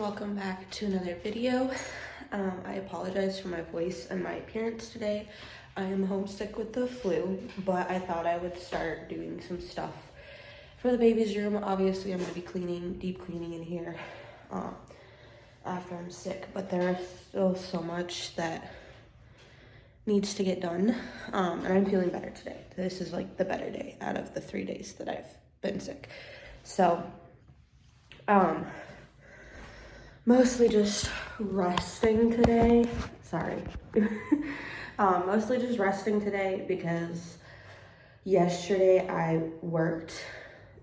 welcome back to another video. I apologize for my voice and my appearance today. I am homesick with the flu, but I thought I would start doing some stuff for the baby's room. Obviously, I'm going to be deep cleaning in here after I'm sick, but there is still so much that needs to get done, and I'm feeling better today. This is like the better day out of the 3 days that I've been sick. So, mostly just resting today. Sorry. Mostly just resting today because yesterday I worked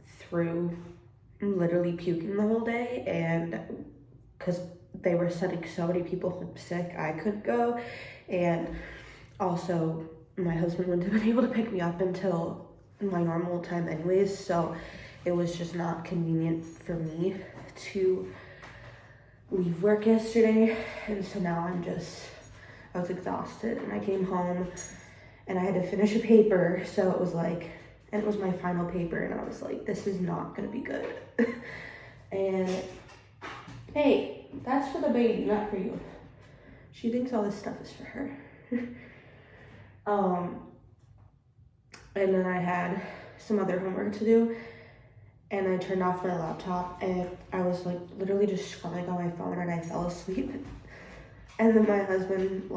through literally puking the whole day, and because they were sending so many people home sick, I couldn't go. And also my husband wouldn't have been able to pick me up until my normal time anyways, so it was just not convenient for me to leave work yesterday. And so now I was exhausted, and I came home and I had to finish a paper, so it was like, and it was my final paper, and I was like, this is not gonna be good. And hey, that's for the baby, not for you. She thinks all this stuff is for her. And then I had some other homework to do, and I turned off my laptop, and I was like literally just scrolling on my phone, and I fell asleep. And then my husband,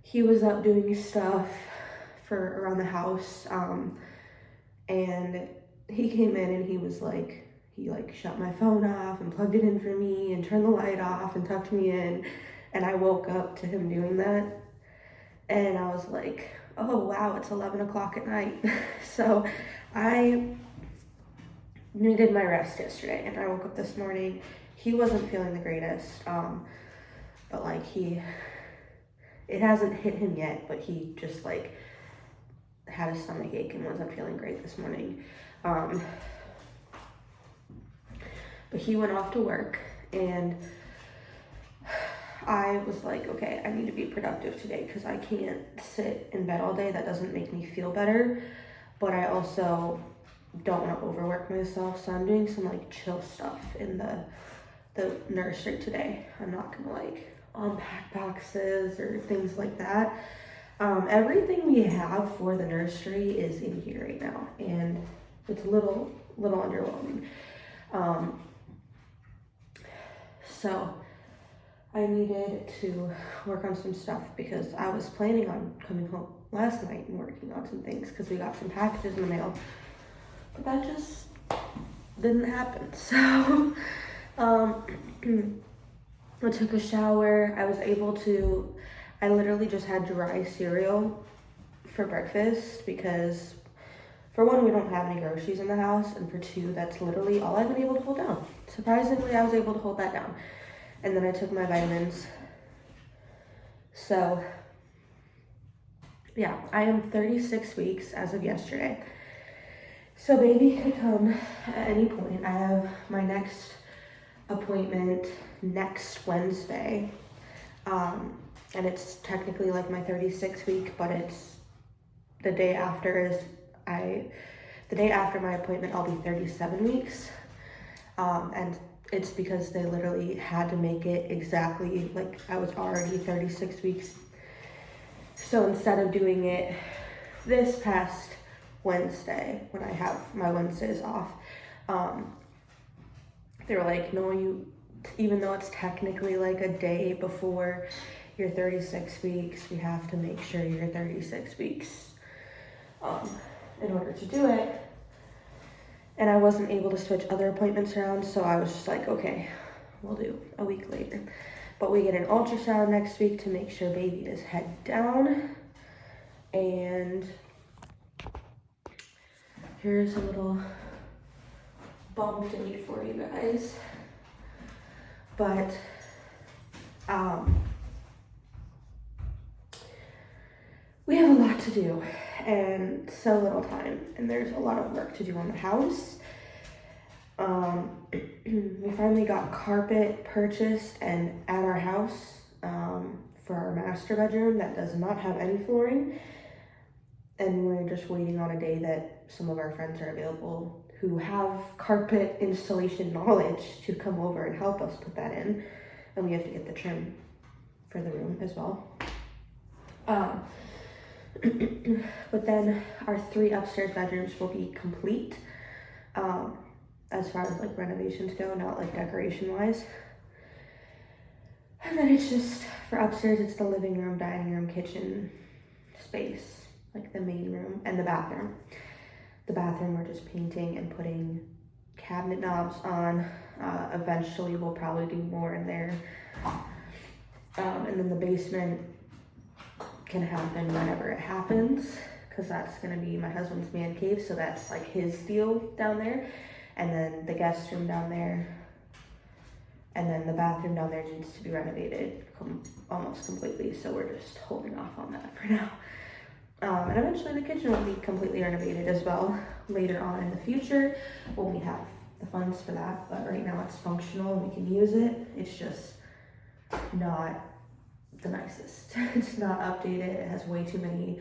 he was up doing stuff for around the house, and he came in and he shut my phone off and plugged it in for me and turned the light off and tucked me in, and I woke up to him doing that, and I was like, oh wow, it's 11 o'clock at night. So I needed my rest yesterday, and I woke up this morning. He wasn't feeling the greatest, but it hasn't hit him yet, but he just had a stomach ache and wasn't feeling great this morning. But he went off to work, and I was like, okay, I need to be productive today because I can't sit in bed all day. That doesn't make me feel better, but I also don't want to overwork myself, so I'm doing some chill stuff in the nursery today. I'm not gonna unpack boxes or things like that. Everything we have for the nursery is in here right now, and it's a little underwhelming. So I needed to work on some stuff because I was planning on coming home last night and working on some things because we got some packages in the mail, but that just didn't happen. So I took a shower. I literally just had dry cereal for breakfast because for one, we don't have any groceries in the house, and for two, that's literally all I've been able to hold down. Surprisingly, I was able to hold that down. And then I took my vitamins. So yeah, I am 36 weeks as of yesterday. So baby could come at any point. I have my next appointment next Wednesday. And it's technically my 36th week, but it's the day after my appointment, I'll be 37 weeks. And it's because they literally had to make it exactly I was already 36 weeks. So instead of doing it this past Wednesday, when I have my Wednesdays off, they were like, no, even though it's technically a day before your 36 weeks, we have to make sure you're 36 weeks in order to do it. And I wasn't able to switch other appointments around, so I was just like, okay, we'll do a week later. But we get an ultrasound next week to make sure baby is head down. And here's a little bump date for you guys. But we have a lot to do and so little time, and there's a lot of work to do on the house. We finally got carpet purchased and at our house for our master bedroom that does not have any flooring, and we're just waiting on a day that some of our friends are available who have carpet installation knowledge to come over and help us put that in. And we have to get the trim for the room as well. But then our 3 upstairs bedrooms will be complete, as far as like renovations go, not like decoration wise. And then it's just, for upstairs, it's the living room, dining room, kitchen space, like the main room, and the bathroom. The bathroom, we're just painting and putting cabinet knobs on. Eventually we'll probably do more in there. And then the basement can happen whenever it happens, because that's gonna be my husband's man cave, so that's like his deal down there. And then the guest room down there, and then the bathroom down there needs to be renovated almost completely, so we're just holding off on that for now. And eventually the kitchen will be completely renovated as well later on in the future when we have the funds for that. But right now it's functional and we can use it. It's just not the nicest. It's not updated. It has way too many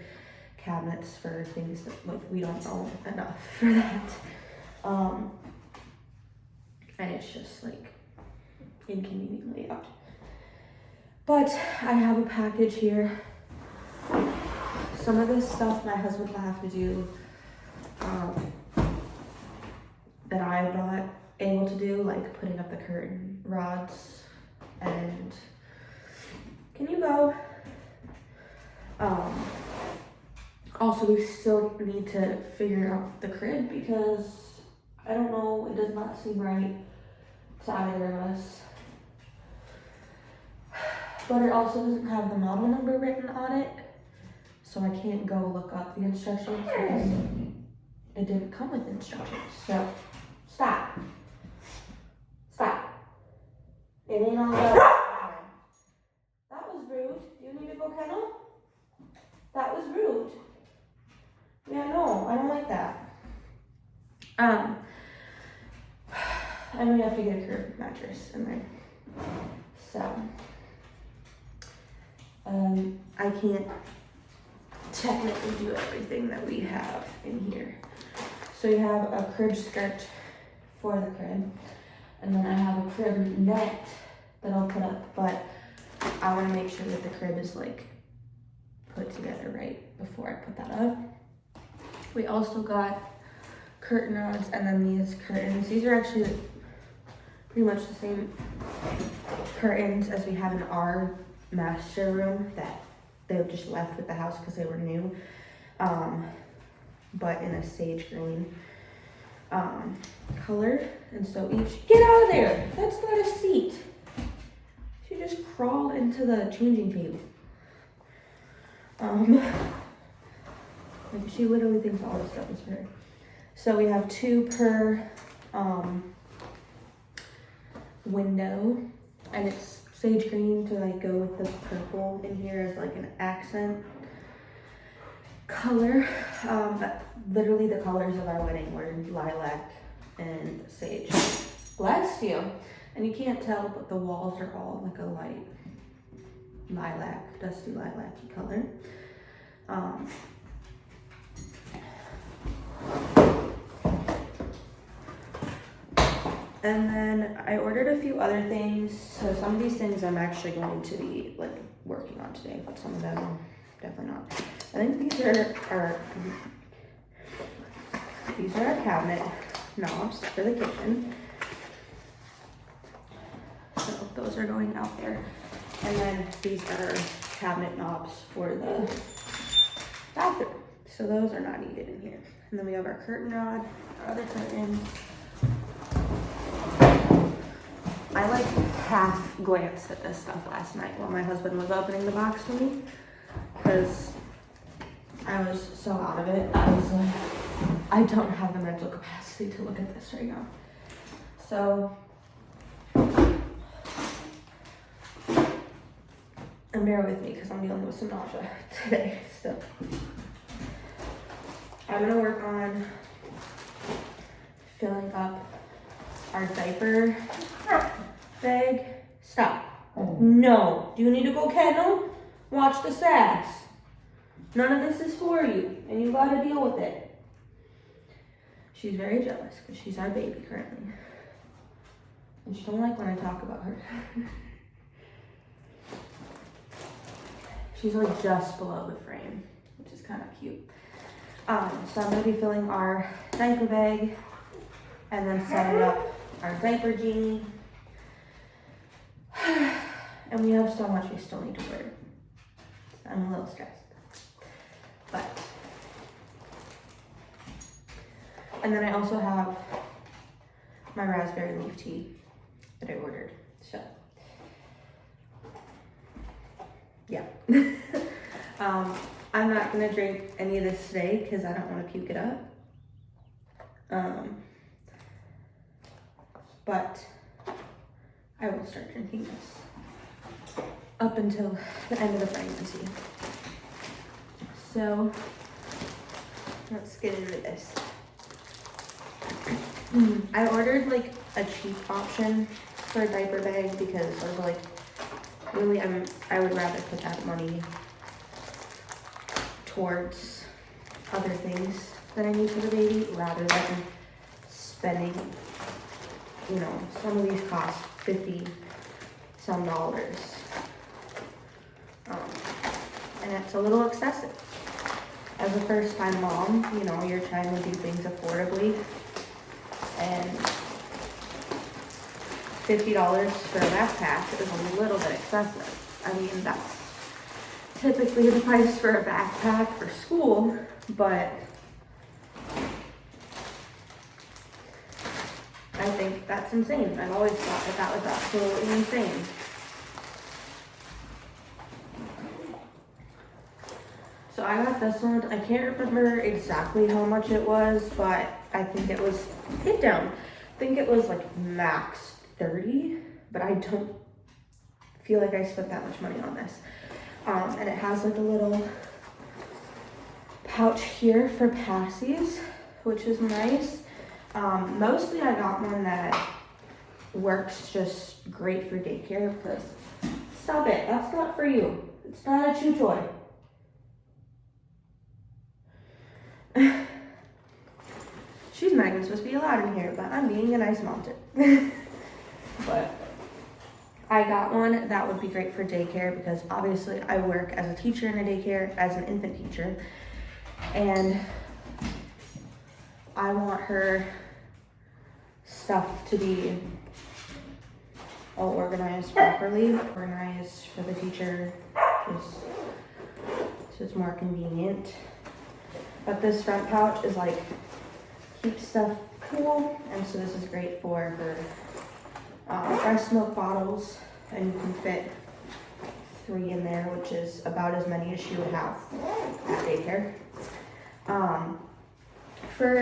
cabinets for things that like we don't own enough for that. And it's just like inconvenient layout. But I have a package here. Some of this stuff my husband will have to do, that I'm not able to do, like putting up the curtain rods and, can you go? Also, we still need to figure out the crib because I don't know, it does not seem right to either of us. But it also doesn't have the model number written on it, so I can't go look up the instructions because it didn't come with instructions. So, stop. Stop. It ain't all about. That was rude. Do you need to go kennel? That was rude. Yeah, no, I don't like that. And we have to get a curved mattress in there. So, I can't technically do everything that we have in here. So you have a crib skirt for the crib, and then I have a crib net that I'll put up, but I want to make sure that the crib is like put together right before I put that up. We also got curtain rods and then these curtains. These are actually pretty much the same curtains as we have in our master room that they just left with the house because they were new, but in a sage green color. And so each, get out of there, that's not a seat. She just crawled into the changing table. Like she literally thinks all this stuff is for her. So we have 2 per window, and it's sage green to like go with the purple in here as like an accent color. But literally the colors of our wedding were lilac and sage. Bless you. And you can't tell, but the walls are all like a light lilac, dusty lilac-y color. And then I ordered a few other things. So some of these things I'm actually going to be like working on today, but some of them definitely not. I think these are our cabinet knobs for the kitchen. So those are going out there. And then these are cabinet knobs for the bathroom. So those are not needed in here. And then we have our curtain rod, our other curtains. I like half glanced at this stuff last night while my husband was opening the box for me, because I was so out of it. I was like, I don't have the mental capacity to look at this right now. So, and bear with me because I'm dealing with some nausea today still. I'm gonna work on filling up our diaper bag. Stop. No. Do you need to go kennel? Watch the sass. None of this is for you, and you gotta deal with it. she's very jealous because she's our baby currently. And she don't like when I talk about her. She's like just below the frame, which is kind of cute. So I'm gonna be filling our diaper bag and then setting up our diaper genie. And we have so much we still need to order. I'm a little stressed. But, and then I also have my raspberry leaf tea that I ordered, so. Yeah. I'm not gonna drink any of this today because I don't want to puke it up. But I will start drinking this up until the end of the pregnancy. So let's get into this. I ordered like a cheap option for a diaper bag because I was like, really, I would rather put that money towards other things that I need for the baby rather than spending, you know, some of these cost $50 some. And it's a little excessive. As a first time mom, you know, you're trying to do things affordably, and $50 for a backpack is a little bit excessive. I mean, that's typically the price for a backpack for school, but I think that's insane. I've always thought that that was absolutely insane. So I got this one. I can't remember exactly how much it was, but I think it was, hit down. I think it was like max 30, but I don't feel like I spent that much money on this. And it has like a little pouch here for passies, which is nice. Mostly I got one that works just great for daycare because, stop it, that's not for you. It's not a chew toy. She's not even supposed to be allowed in here, but I'm being a nice mom too. But I got one that would be great for daycare because obviously I work as a teacher in a daycare, as an infant teacher, and I want her stuff to be all organized properly, organized for the teacher, so it's more convenient. But this front pouch is like, keeps stuff cool, and so this is great for her breast milk bottles, and you can fit 3 in there, which is about as many as she would have at daycare. For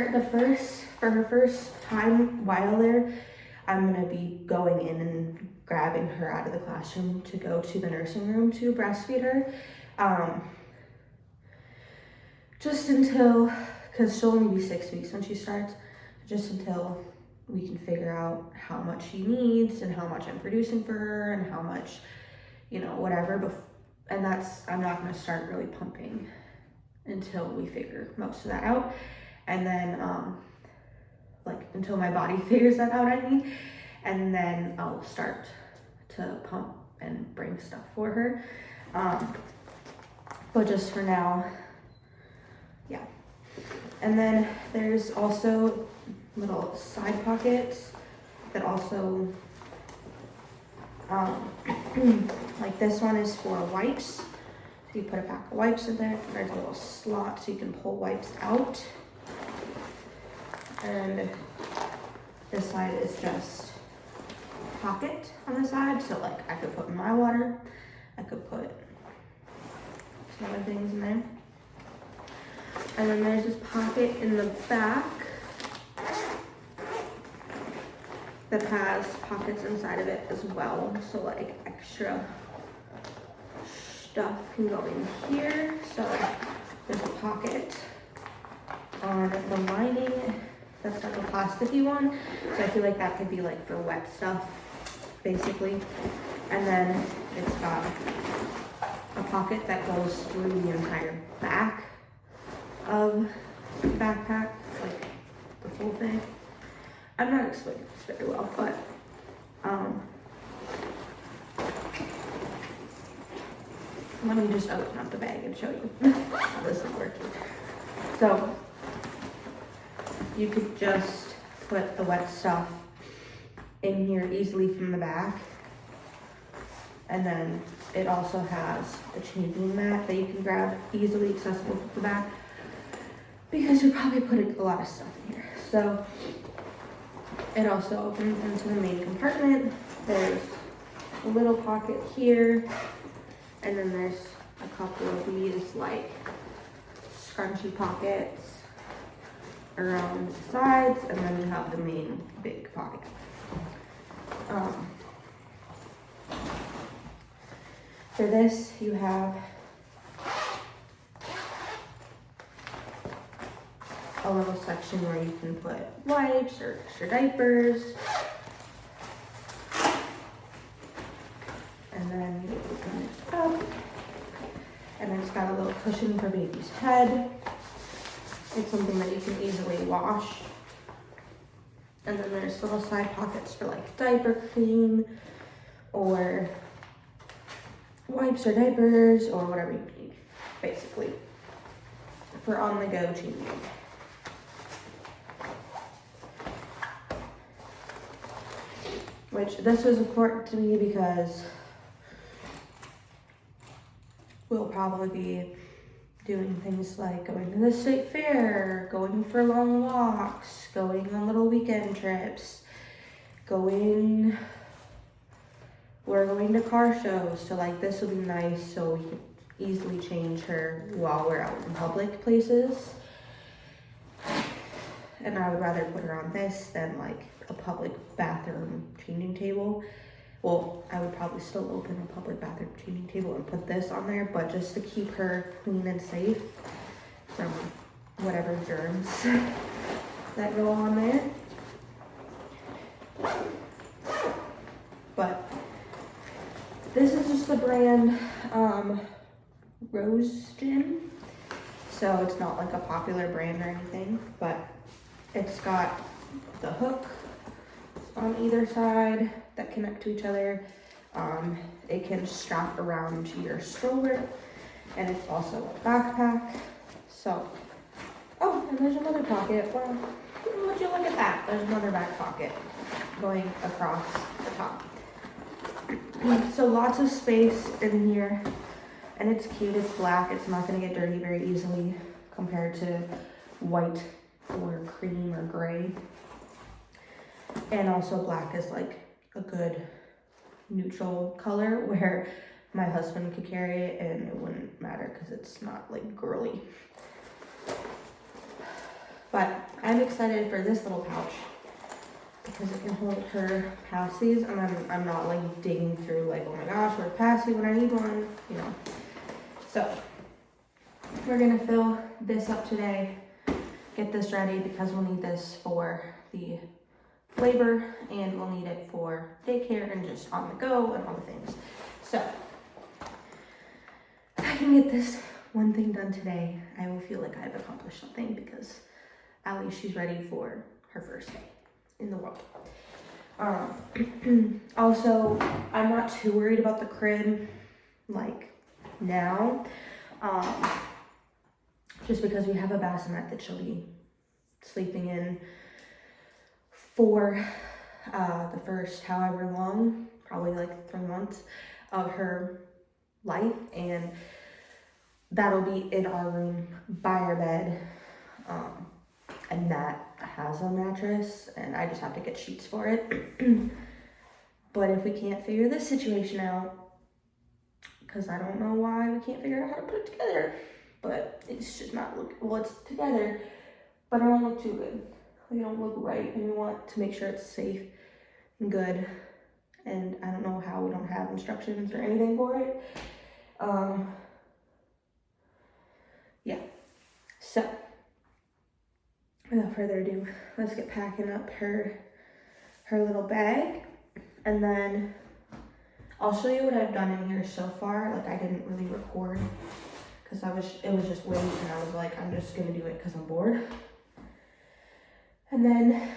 her first time while there, I'm gonna be going in and grabbing her out of the classroom to go to the nursing room to breastfeed her. Just until, because she'll only be 6 weeks when she starts, just until we can figure out how much she needs and how much I'm producing for her and how much, you know, whatever. And I'm not gonna start really pumping until we figure most of that out. And then, like until my body figures that out, I mean, and then I'll start to pump and bring stuff for her. But just for now, yeah. And then there's also little side pockets that also, like this one is for wipes. So you put a pack of wipes in there. There's a little slot so you can pull wipes out. And this side is just pocket on the side. So like I could put my water, I could put some other things in there. And then there's this pocket in the back that has pockets inside of it as well. So like extra stuff can go in here. So there's a pocket on the lining that's like a plasticky one. So I feel like that could be like for wet stuff, basically. And then it's got a pocket that goes through the entire back of the backpack, like the whole thing. I'm not explaining this very well, but let me just open up the bag and show you how this is working. So you could just put the wet stuff in here easily from the back. And then it also has a changing mat that you can grab, easily accessible from the back, because you're probably putting a lot of stuff in here. So it also opens into the main compartment. There's a little pocket here, and then there's a couple of these like scrunchy pockets around the sides, and then you have the main big pocket. For this, you have a little section where you can put wipes or extra diapers. And then you open it up. And then it's got a little cushion for baby's head. It's something that you can easily wash. And then there's little side pockets for like diaper cream or wipes or diapers or whatever you need, basically, for on-the-go changing. Which this was important to me because we'll probably be doing things like going to the state fair, going for long walks, going on little weekend trips, we're going to car shows, so like this will be nice so we can easily change her while we're out in public places. And I would rather put her on this than like a public bathroom changing table. Well, I would probably still open a public bathroom changing table and put this on there, but just to keep her clean and safe from whatever germs that go on there. But this is just the brand Rose Gin. So it's not like a popular brand or anything, but it's got the hook on either side that connect to each other. It can strap around your stroller, and it's also a backpack. So, oh, and there's another pocket. Well, would you look at that? There's another back pocket going across the top. So lots of space in here, and it's cute. It's black. It's not going to get dirty very easily compared to white or cream or gray. And also black is like a good neutral color where my husband could carry it and it wouldn't matter because it's not like girly. But I'm excited for this little pouch because it can hold her passies, and I'm not like digging through like, oh my gosh, where's passy when I need one, you know. So we're gonna fill this up today, get this ready because we'll need this for the labor and we'll need it for daycare and just on the go and all the things. So if I can get this one thing done today, I will feel like I've accomplished something because at least she's ready for her first day in the world. Also, I'm not too worried about the crib like now, just because we have a bassinet that she'll be sleeping in for the first however long, probably like 3 months of her life, and that'll be in our room by our bed, and that has a mattress and I just have to get sheets for it. But if we can't figure this situation out, because I don't know why we can't figure out how to put it together, but it's just not look, well, it's together, but it don't look too good. They don't look right, and we want to make sure it's safe and good. And I don't know how we don't have instructions or anything for it. Yeah. So without further ado, let's get packing up her little bag, and then I'll show you what I've done in here so far. Like I didn't really record because it was just late, and I was like, I'm just gonna do it because I'm bored. And And then,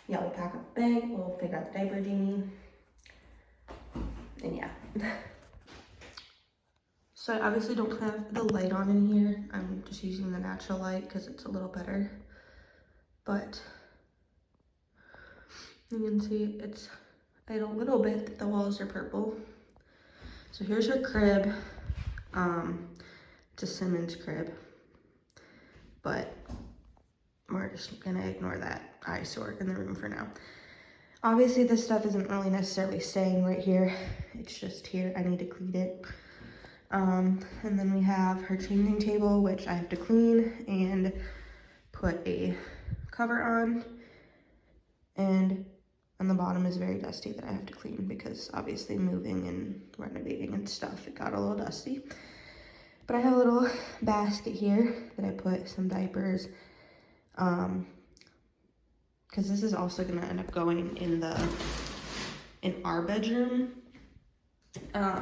yeah, we'll pack up the bag, we'll figure out the diaper genie, and yeah. So I obviously don't have the light on in here. I'm just using the natural light because it's a little better. But you can see it's a little bit, the walls are purple. So here's her crib. It's a Simmons crib, but we're just gonna ignore that eyesore in the room for now. Obviously this stuff isn't really necessarily staying right here. It's just here, I need to clean it. And then we have her changing table, which I have to clean and put a cover on. And on the bottom is very dusty that I have to clean because obviously moving and renovating and stuff, it got a little dusty. But I have a little basket here that I put some diapers, because this is also gonna end up going in our bedroom.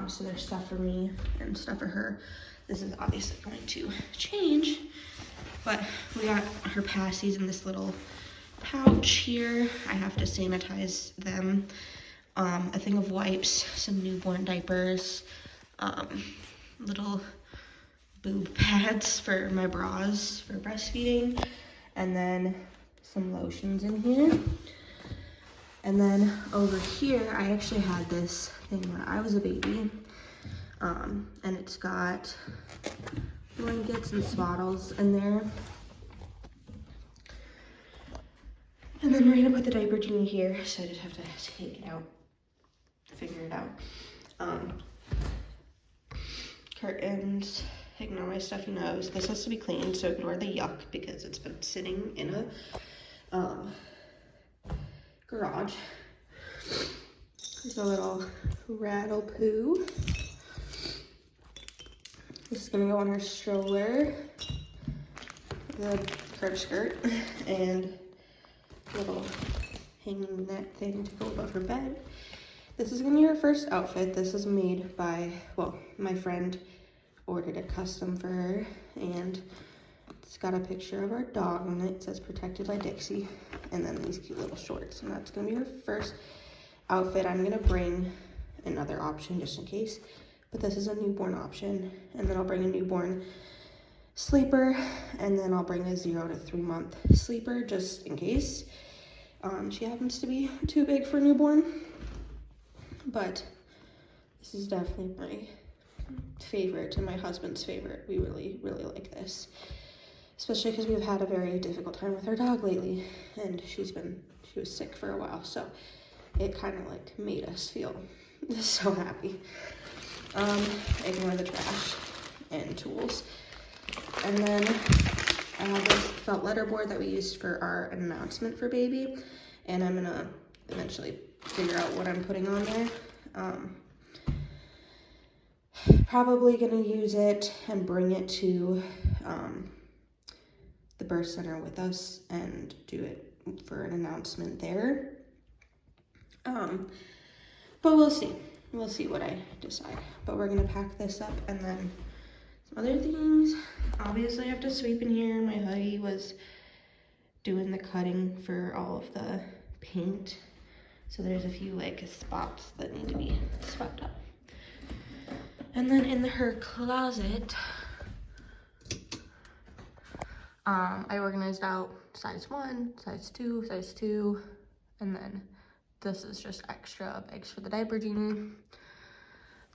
So there's stuff for me and stuff for her. This is obviously going to change, but we got her passies in this little pouch here. I have to sanitize them. A thing of wipes, some newborn diapers, little boob pads for my bras for breastfeeding, and then some lotions in here. And then over here, I actually had this thing when I was a baby, and it's got blankets and swaddles in there. And then we're gonna put the diaper genie here, so I just have to take it out, figure it out. Curtains, ignore my stuffy nose. This has to be cleaned, so ignore the yuck because it's been sitting in a garage. There's a little rattle poo. This is gonna go on her stroller, the curb skirt, and little hanging net thing to go above her bed. This is gonna be her first outfit. This is made by, well, my friend ordered it custom for her, and it's got a picture of our dog on it. It says protected by Dixie, and then these cute little shorts, and that's gonna be her first outfit. I'm gonna bring another option just in case, but this is a newborn option, and then I'll bring a newborn sleeper, and then I'll bring a 0 to 3 month sleeper just in case she happens to be too big for newborn. But this is definitely my favorite and my husband's favorite. We really like this, especially because we've had a very difficult time with our dog lately, and she was sick for a while, so it kind of like made us feel so happy. Ignore the trash and tools. And then I have this felt letterboard that we used for our announcement for baby, and I'm gonna eventually figure out what I'm putting on there. Probably gonna use it and bring it to the birth center with us and do it for an announcement there. But we'll see. We'll see what I decide. But we're gonna pack this up, and then some other things. Obviously I have to sweep in here. My hubby was doing the cutting for all of the paint, so there's a few like spots that need to be swept up. And then in her closet, I organized out size 1, size 2, size 2, and then this is just extra bags for the diaper genie.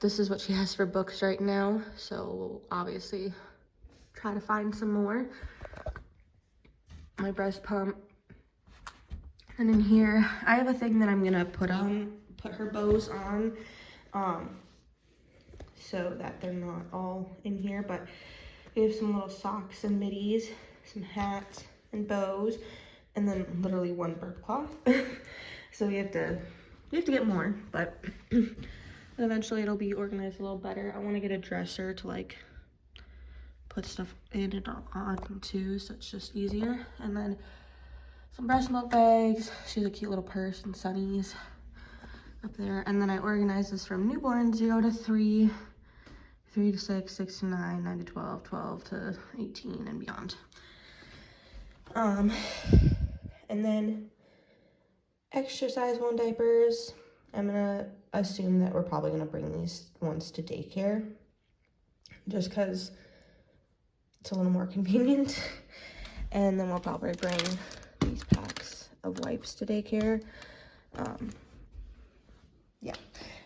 This is what she has for books right now, so we'll obviously try to find some more. My breast pump. And in here, I have a thing that I'm gonna put her bows on, so that they're not all in here, but we have some little socks and middies, some hats and bows, and then literally one burp cloth. So we have to get more, but eventually it'll be organized a little better. I want to get a dresser to like put stuff in and on too, so it's just easier. And then some breast milk bags. She has a cute little purse and sunnies up there. And then I organized this from newborn 0 to 3, 3 to 6, 6 to 9, 9 to 12, 12 to 18 and beyond. And then extra size 1 diapers. I'm gonna assume that we're probably gonna bring these ones to daycare just because it's a little more convenient. And then we'll probably bring these packs of wipes to daycare. Yeah,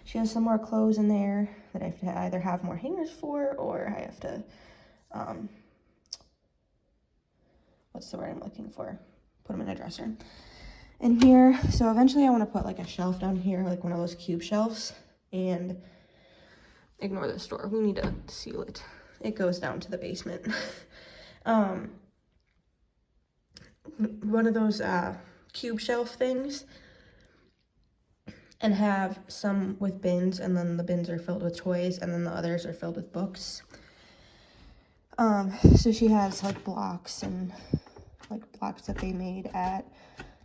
she has some more clothes in there that I have to either have more hangers for, or I have to, what's the word I'm looking for? Put them in a dresser. In here, so eventually I want to put like a shelf down here, like one of those cube shelves, and ignore this door. We need to seal it. It goes down to the basement. One of those cube shelf things, and have some with bins, and then the bins are filled with toys, and then the others are filled with books. So she has like blocks that they made at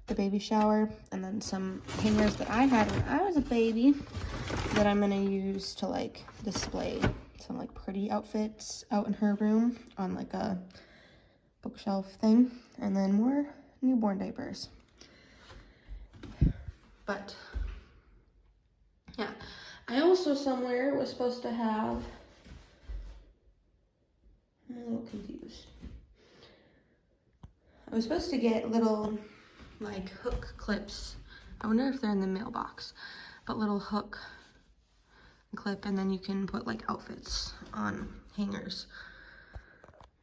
the baby shower, and then some hangers that I had when I was a baby that I'm gonna use to like display some like pretty outfits out in her room on like a bookshelf thing, and then more newborn diapers. But yeah, I also somewhere was supposed to have, I'm a little confused. I was supposed to get little like hook clips. I wonder if they're in the mailbox, but little hook clip, and then you can put like outfits on hangers.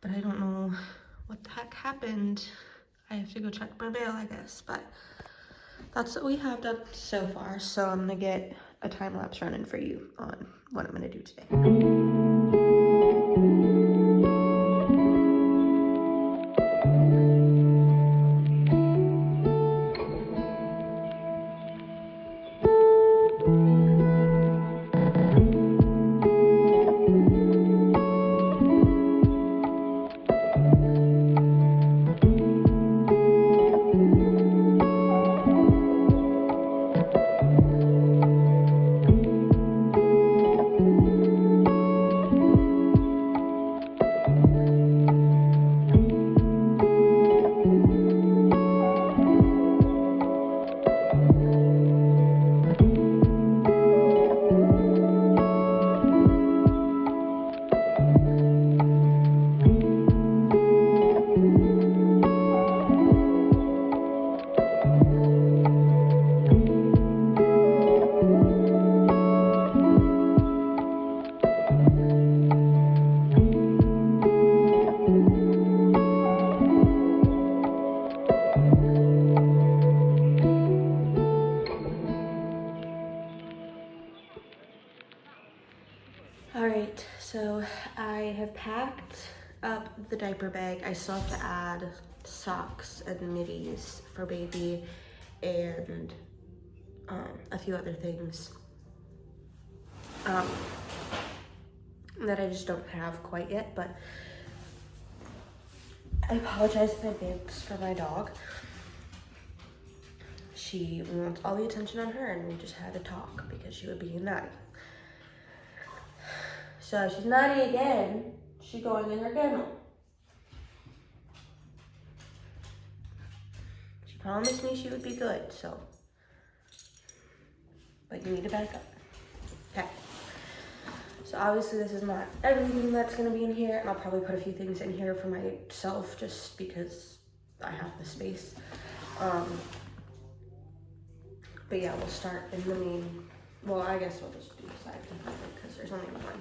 But I don't know what the heck happened. I have to go check my mail, I guess, but that's what we have done so far. So I'm gonna get a time lapse running for you on what I'm gonna do today. Alright, so I have packed up the diaper bag. I still have to add socks and middies for baby and a few other things that I just don't have quite yet, but I apologize in advance for my dog. She wants all the attention on her, and we just had to talk because she would be naughty. So if she's naughty again, she's going in her kennel. She promised me she would be good, so. But you need to back up. Okay. So obviously this is not everything that's gonna be in here, and I'll probably put a few things in here for myself just because I have the space. But yeah, we'll start in the main. Well, I guess we'll just do the side because there's only one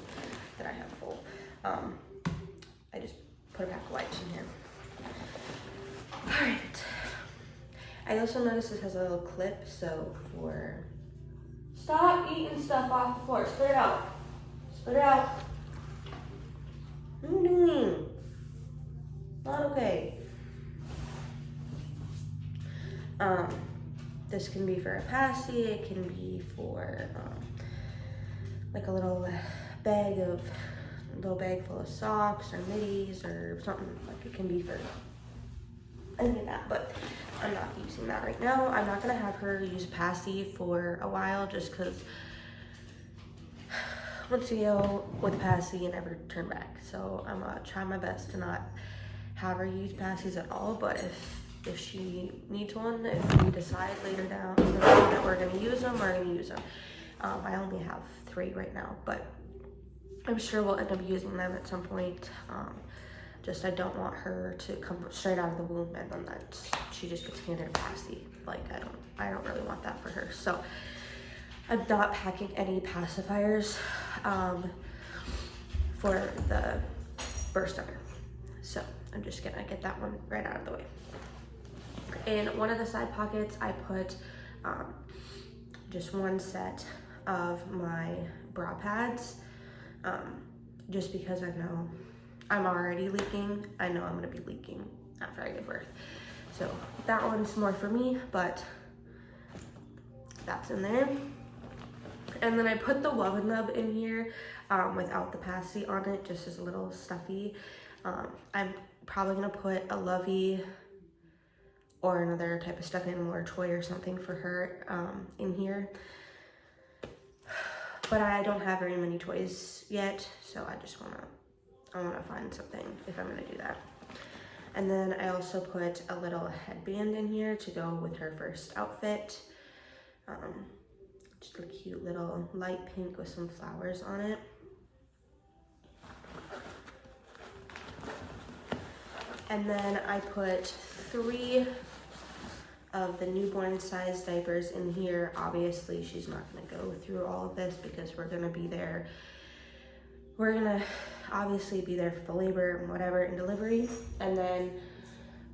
that I have full. I just put a pack of wipes in here. All right. I also noticed this has a little clip, so for stop eating stuff off the floor. Spit it out. Spit it out. What are you doing? Not okay. This can be for a passy, it can be for like a little bag full of socks or middies or something. Like it can be for any of that, but I'm not using that right now. I'm not gonna have her use passy for a while just because once we go with passy and never turn back. So I'm gonna try my best to not have her use passies at all, but if if she needs one, if we decide later down the road that we're gonna use them, we're gonna use them. I only have 3 right now, but I'm sure we'll end up using them at some point. Just I don't want her to come straight out of the womb and then she just gets handed a passy. Like I don't really want that for her. So I'm not packing any pacifiers for the birth center. So I'm just gonna get that one right out of the way. In one of the side pockets, I put just one set of my bra pads, just because I know I'm already leaking. I know I'm gonna be leaking after I give birth. So that one's more for me, but that's in there. And then I put the Love and Nub in here without the passy on it, just as a little stuffy. I'm probably gonna put a Lovey or another type of stuffed animal or toy or something for her in here. But I don't have very many toys yet, so I wanna find something if I'm gonna do that. And then I also put a little headband in here to go with her first outfit. Just a cute little light pink with some flowers on it. And then I put 3 of the newborn size diapers in here. Obviously, she's not gonna go through all of this because we're gonna be there. We're gonna obviously be there for the labor and whatever and delivery. And then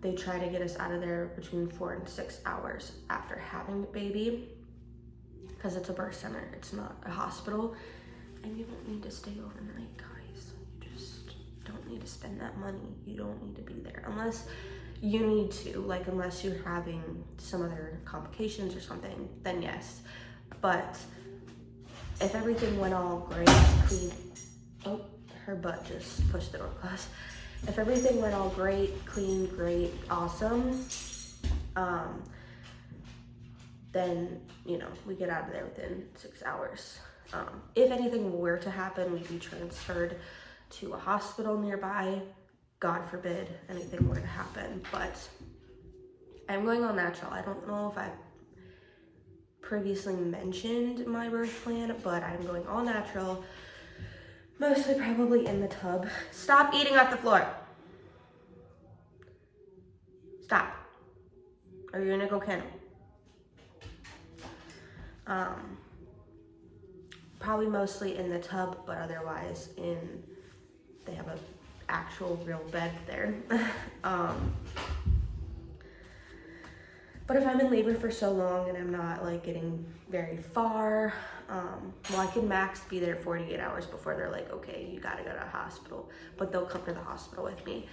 they try to get us out of there between 4 and 6 hours after having the baby, because it's a birth center, it's not a hospital. And you don't need to stay overnight, guys. You just don't need to spend that money. You don't need to be there unless you need to, like unless you're having some other complications or something, then yes. But if everything went all great, clean, oh, her butt just pushed the door closed. If everything went all great, clean, great, awesome, then, you know, we get out of there within 6 hours. If anything were to happen, we'd be transferred to a hospital nearby. God forbid anything were to happen, but I'm going all natural. I don't know if I previously mentioned my birth plan, but I'm going all natural, mostly probably in the tub. Stop eating off the floor. Stop. Or you're gonna go kennel. Probably mostly in the tub, but otherwise they have a actual real bed there. But if I'm in labor for so long and I'm not like getting very far, well, I can max be there 48 hours before they're like, okay, you gotta go to a hospital, but they'll come to the hospital with me.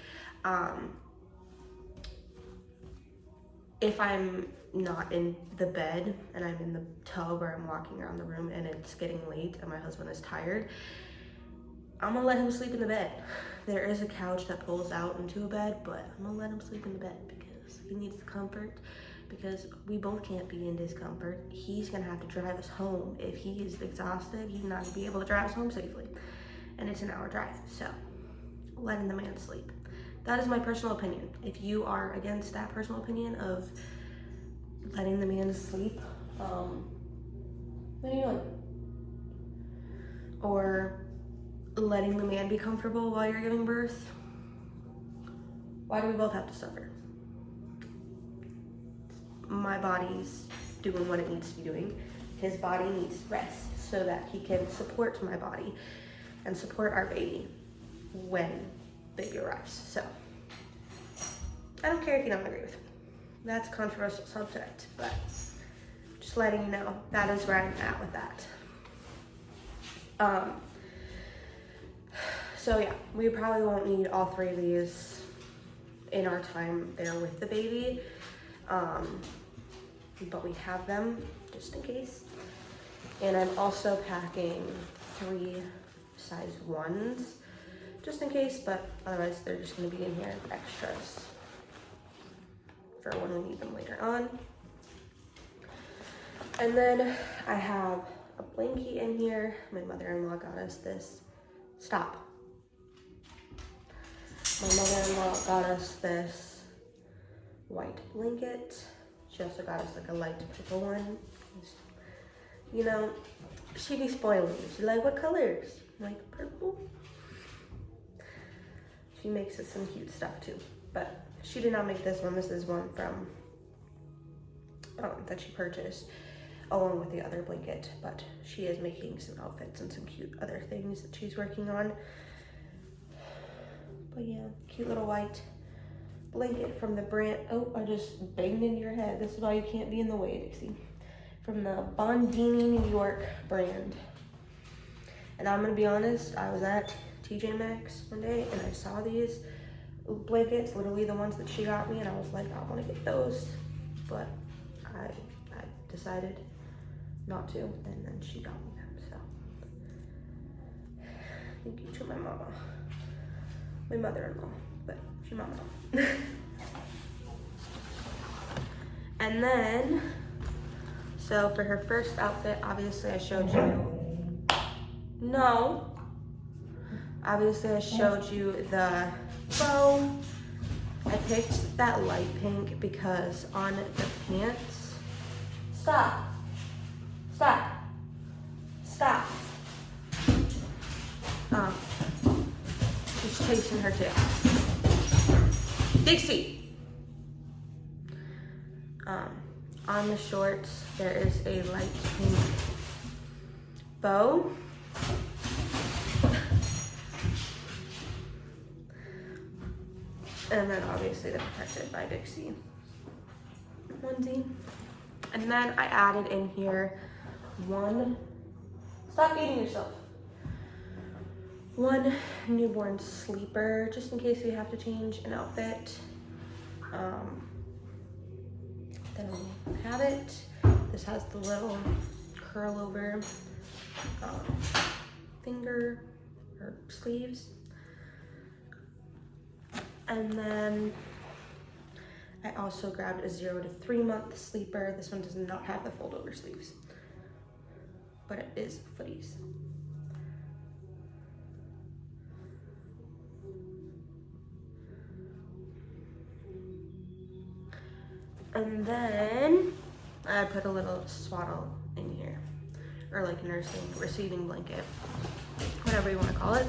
If I'm not in the bed and I'm in the tub or I'm walking around the room and it's getting late and my husband is tired, I'm gonna let him sleep in the bed. There is a couch that pulls out into a bed, but I'm gonna let him sleep in the bed because he needs the comfort, because we both can't be in discomfort. He's gonna have to drive us home. If he is exhausted, he's not gonna be able to drive us home safely. And it's an hour drive, so letting the man sleep. That is my personal opinion. If you are against that personal opinion of letting the man sleep, what are you doing? Or letting the man be comfortable while you're giving birth, why do we both have to suffer? My body's doing what it needs to be doing. His body needs rest so that he can support my body and support our baby when baby arrives. So I don't care if you don't agree with me. That's a controversial subject, but just letting you know that is where I'm at with that. So yeah, we probably won't need all 3 of these in our time there with the baby, but we have them just in case. And I'm also packing 3 size 1s just in case, but otherwise they're just gonna be in here extras for when we need them later on. And then I have a blankie in here. My mother-in-law got us this. Stop. My mother-in-law got us this white blanket. She also got us like a light purple one. You know, she be spoiling me. She's like, what colors? I'm like, purple. She makes us some cute stuff too. But she did not make this one. This is one from that she purchased along with the other blanket. But she is making some outfits and some cute other things that she's working on. But yeah, cute little white blanket from the brand. Oh, I just banged into your head. This is why you can't be in the way, Dixie. From the Bondini, New York brand. And I'm gonna be honest, I was at TJ Maxx one day and I saw these blankets, literally the ones that she got me, and I was like, I wanna get those. But I decided not to, and then she got me them, so. Thank you to my mama. My mother-in-law, but she mama. And then, so for her first outfit, obviously I showed you, no. Obviously I showed you the bow. I picked that light pink because on the pants, stop. She's chasing her tail. Dixie. On the shorts, there is a light pink bow. And then obviously the Protected by Dixie onesie. And then I added in here one, stop eating yourself. One newborn sleeper, just in case we have to change an outfit. Then we have it. This has the little curl over finger or sleeves. And then I also grabbed a 0 to 3 month sleeper. This one does not have the fold over sleeves, but it is footies. And then I put a little swaddle in here, or like a nursing receiving blanket, whatever you want to call it.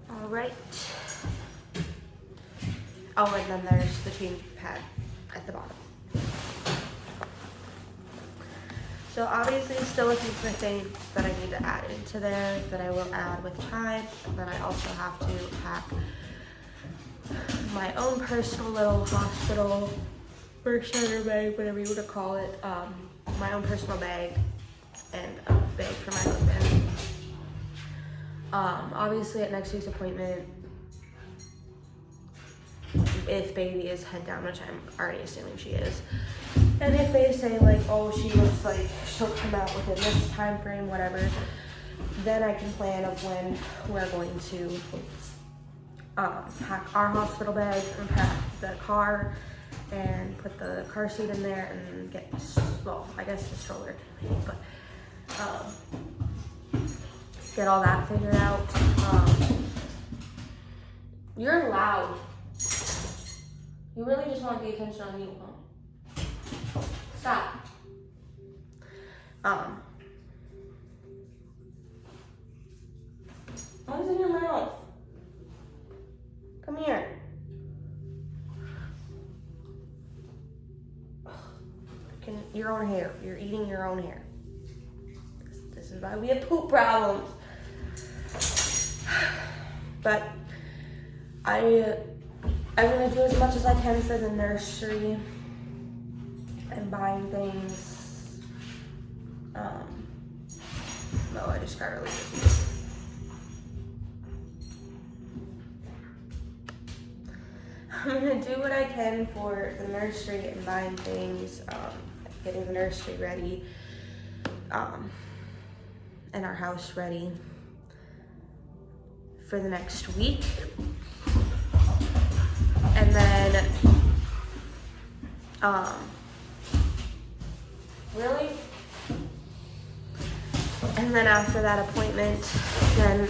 All right. Oh, and then there's the change pad at the bottom. So obviously still a few things that I need to add into there that I will add with time. And then I also have to pack my own personal little hospital birth center bag, whatever you want to call it. My own personal bag and a bag for my husband. Obviously at next week's appointment, if baby is head down, which I'm already assuming she is, and if they say like, oh, she looks like she'll come out within this time frame, whatever, then I can plan of when we're going to pack our hospital bag and pack the car and put the car seat in there and get, well, I guess the stroller can leave, but get all that figured out. You're loud. You really just want the attention on you, huh? Stop. What's in your mouth? Come here. Your own hair. You're eating your own hair. This is why we have poop problems. But I'm gonna do as much as I can for the nursery and buying things. No, I just got really busy. I'm gonna do what I can for the nursery and buying things, getting the nursery ready, and our house ready for the next week. And then, really? And then after that appointment, then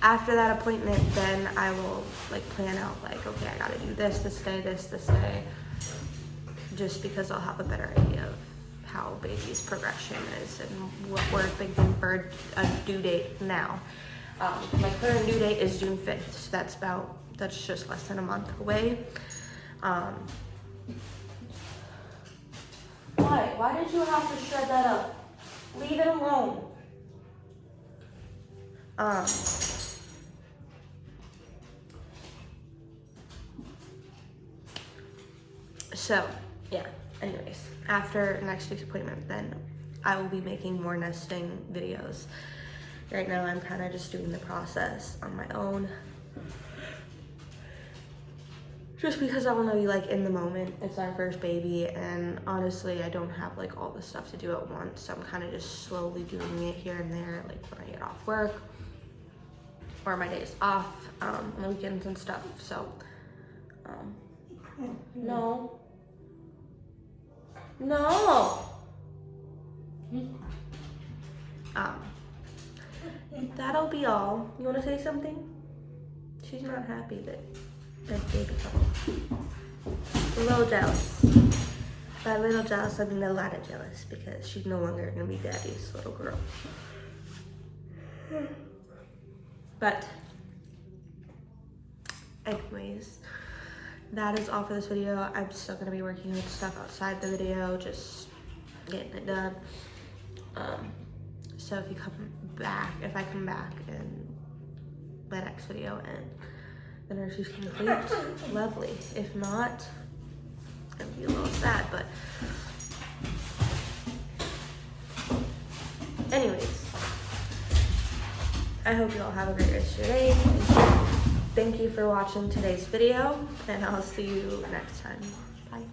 after that appointment, then I will like plan out like, okay, I gotta do this day, this day, just because I'll have a better idea of how baby's progression is and what we're thinking for a due date now. My current due date is June 5th, so that's just less than a month away. Why did you have to shred that up? Leave it alone. So, yeah, anyways, after next week's appointment, then I will be making more nesting videos. Right now, I'm kind of just doing the process on my own. Just because I want to be like in the moment. It's our first baby, and honestly, I don't have like all the stuff to do at once. So I'm kind of just slowly doing it here and there, like when I get off work or my days off, on the weekends and stuff. So, no. That'll be all. You want to say something? She's not happy that baby couple. A little jealous. By a little jealous, I mean a lot of jealous, because she's no longer gonna be daddy's little girl. But anyways, that is all for this video. I'm still gonna be working on stuff outside the video, just getting it done. So if I come back in my next video and the nursery's complete, lovely. If not, it'll be a little sad, but anyways, I hope you all have a great rest of your day. Thank you for watching today's video, and I'll see you next time. Bye.